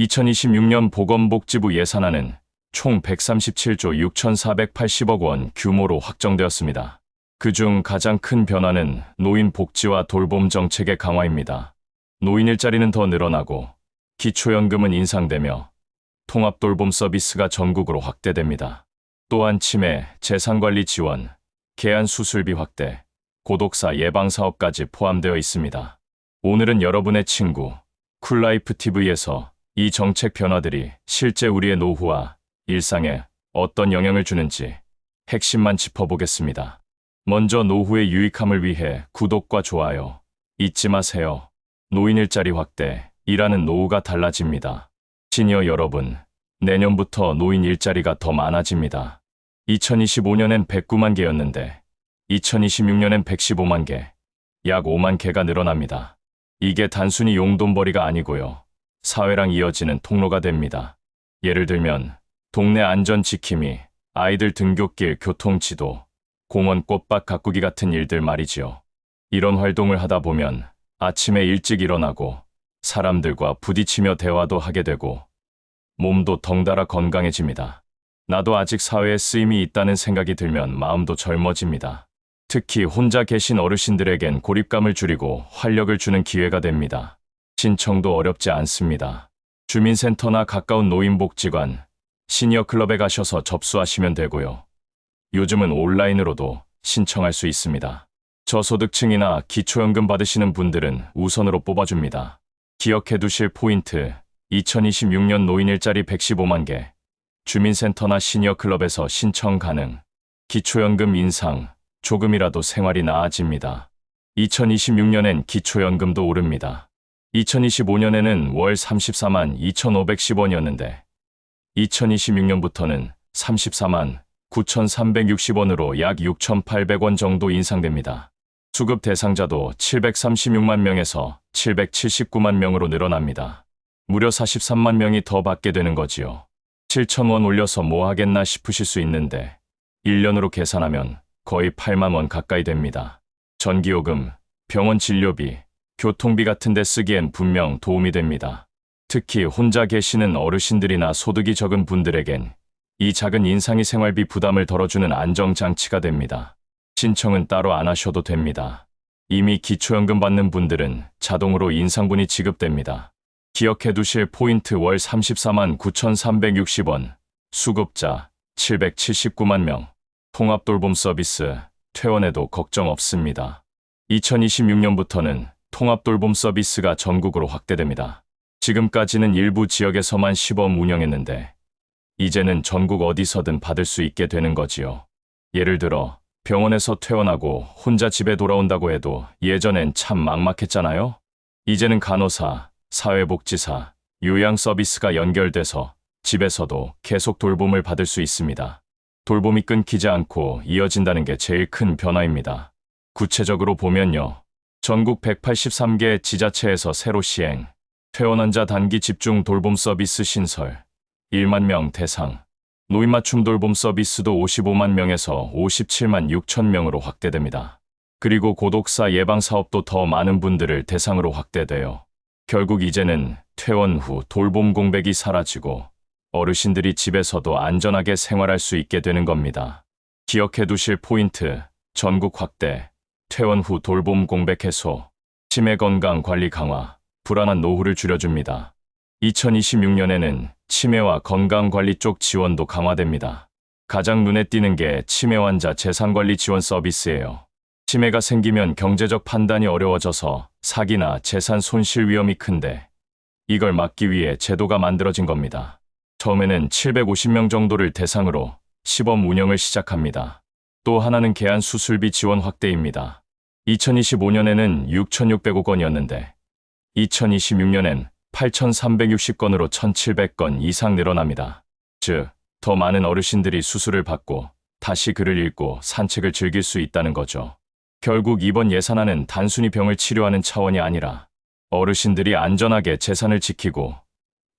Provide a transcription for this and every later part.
2026년 보건복지부 예산안은 총 137조 6,480억 원 규모로 확정되었습니다. 그중 가장 큰 변화는 노인 복지와 돌봄 정책의 강화입니다. 노인 일자리는 더 늘어나고 기초연금은 인상되며 통합돌봄 서비스가 전국으로 확대됩니다. 또한 치매, 재산관리 지원, 개안 수술비 확대, 고독사 예방사업까지 포함되어 있습니다. 오늘은 여러분의 친구 쿨라이프 TV에서 이 정책 변화들이 실제 우리의 노후와 일상에 어떤 영향을 주는지 핵심만 짚어보겠습니다. 먼저 노후의 유익함을 위해 구독과 좋아요 잊지 마세요. 노인 일자리 확대, 일하는 노후가 달라집니다. 시니어 여러분, 내년부터 노인 일자리가 더 많아집니다. 2025년엔 109만 개였는데 2026년엔 115만 개, 약 5만 개가 늘어납니다. 이게 단순히 용돈벌이가 아니고요. 사회랑 이어지는 통로가 됩니다. 예를 들면 동네 안전 지킴이, 아이들 등굣길 교통지도, 공원 꽃밭 가꾸기 같은 일들 말이지요. 이런 활동을 하다 보면 아침에 일찍 일어나고 사람들과 부딪히며 대화도 하게 되고 몸도 덩달아 건강해집니다. 나도 아직 사회에 쓰임이 있다는 생각이 들면 마음도 젊어집니다. 특히 혼자 계신 어르신들에겐 고립감을 줄이고 활력을 주는 기회가 됩니다. 신청도 어렵지 않습니다. 주민센터나 가까운 노인복지관, 시니어클럽에 가셔서 접수하시면 되고요. 요즘은 온라인으로도 신청할 수 있습니다. 저소득층이나 기초연금 받으시는 분들은 우선으로 뽑아줍니다. 기억해 두실 포인트, 2026년 노인 일자리 115만 개, 주민센터나 시니어클럽에서 신청 가능, 기초연금 인상, 조금이라도 생활이 나아집니다. 2026년엔 기초연금도 오릅니다. 2025년에는 월 34만 2,510원이었는데 2026년부터는 34만 9,360원으로 약 6,800원 정도 인상됩니다. 수급 대상자도 736만 명에서 779만 명으로 늘어납니다. 무려 43만 명이 더 받게 되는 거지요. 7,000원 올려서 뭐 하겠나 싶으실 수 있는데 1년으로 계산하면 거의 8만 원 가까이 됩니다. 전기요금, 병원 진료비, 교통비 같은 데 쓰기엔 분명 도움이 됩니다. 특히 혼자 계시는 어르신들이나 소득이 적은 분들에겐 이 작은 인상이 생활비 부담을 덜어주는 안정장치가 됩니다. 신청은 따로 안 하셔도 됩니다. 이미 기초연금 받는 분들은 자동으로 인상분이 지급됩니다. 기억해 두실 포인트 월 34만 9,360원, 수급자 779만 명, 통합돌봄 서비스, 퇴원해도 걱정 없습니다. 2026년부터는 통합돌봄 서비스가 전국으로 확대됩니다. 지금까지는 일부 지역에서만 시범 운영했는데 이제는 전국 어디서든 받을 수 있게 되는 거지요. 예를 들어 병원에서 퇴원하고 혼자 집에 돌아온다고 해도 예전엔 참 막막했잖아요. 이제는 간호사, 사회복지사, 요양 서비스가 연결돼서 집에서도 계속 돌봄을 받을 수 있습니다. 돌봄이 끊기지 않고 이어진다는 게 제일 큰 변화입니다. 구체적으로 보면요. 전국 183개 지자체에서 새로 시행, 퇴원환자 단기 집중 돌봄 서비스 신설, 1만 명 대상, 노인 맞춤 돌봄 서비스도 55만 명에서 57만 6천 명으로 확대됩니다. 그리고 고독사 예방 사업도 더 많은 분들을 대상으로 확대돼요. 결국 이제는 퇴원 후 돌봄 공백이 사라지고 어르신들이 집에서도 안전하게 생활할 수 있게 되는 겁니다. 기억해 두실 포인트, 전국 확대, 퇴원 후 돌봄 공백 해소, 치매 건강 관리 강화, 불안한 노후를 줄여줍니다. 2026년에는 치매와 건강관리 쪽 지원도 강화됩니다. 가장 눈에 띄는 게 치매 환자 재산관리 지원 서비스예요. 치매가 생기면 경제적 판단이 어려워져서 사기나 재산 손실 위험이 큰데 이걸 막기 위해 제도가 만들어진 겁니다. 처음에는 750명 정도를 대상으로 시범 운영을 시작합니다. 또 하나는 개안 수술비 지원 확대입니다. 2025년에는 6,600억 원이었는데 2026년엔 8,360건으로 1,700건 이상 늘어납니다. 즉, 더 많은 어르신들이 수술을 받고 다시 글을 읽고 산책을 즐길 수 있다는 거죠. 결국 이번 예산안은 단순히 병을 치료하는 차원이 아니라 어르신들이 안전하게 재산을 지키고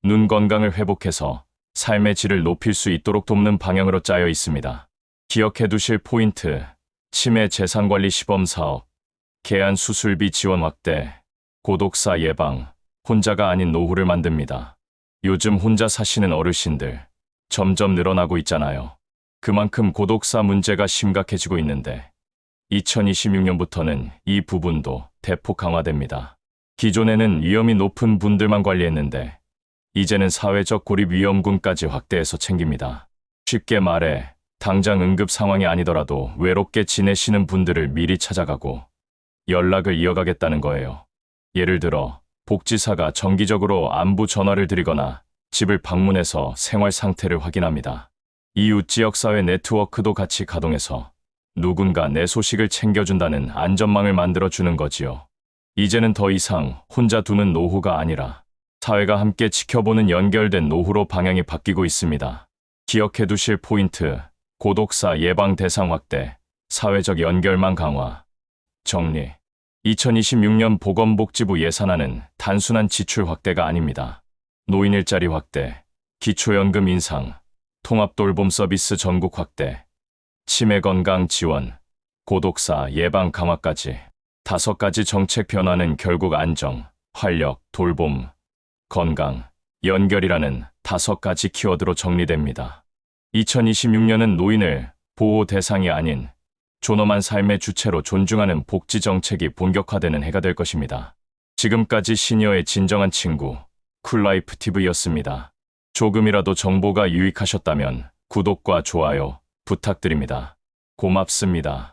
눈 건강을 회복해서 삶의 질을 높일 수 있도록 돕는 방향으로 짜여 있습니다. 기억해 두실 포인트, 치매 재산관리 시범사업, 개안 수술비 지원 확대, 고독사 예방, 혼자가 아닌 노후를 만듭니다. 요즘 혼자 사시는 어르신들 점점 늘어나고 있잖아요. 그만큼 고독사 문제가 심각해지고 있는데 2026년부터는 이 부분도 대폭 강화됩니다. 기존에는 위험이 높은 분들만 관리했는데 이제는 사회적 고립 위험군까지 확대해서 챙깁니다. 쉽게 말해 당장 응급 상황이 아니더라도 외롭게 지내시는 분들을 미리 찾아가고 연락을 이어가겠다는 거예요. 예를 들어 복지사가 정기적으로 안부 전화를 드리거나 집을 방문해서 생활 상태를 확인합니다. 이웃 지역사회 네트워크도 같이 가동해서 누군가 내 소식을 챙겨준다는 안전망을 만들어주는 거지요. 이제는 더 이상 혼자 두는 노후가 아니라 사회가 함께 지켜보는 연결된 노후로 방향이 바뀌고 있습니다. 기억해 두실 포인트, 고독사 예방 대상 확대, 사회적 연결망 강화. 정리. 2026년 보건복지부 예산안은 단순한 지출 확대가 아닙니다. 노인 일자리 확대, 기초연금 인상, 통합돌봄 서비스 전국 확대, 치매 건강 지원, 고독사 예방 강화까지 5가지 정책 변화는 결국 안정, 활력, 돌봄, 건강, 연결이라는 5가지 키워드로 정리됩니다. 2026년은 노인을 보호 대상이 아닌 존엄한 삶의 주체로 존중하는 복지 정책이 본격화되는 해가 될 것입니다. 지금까지 시니어의 진정한 친구, 쿨라이프 TV였습니다. 조금이라도 정보가 유익하셨다면 구독과 좋아요 부탁드립니다. 고맙습니다.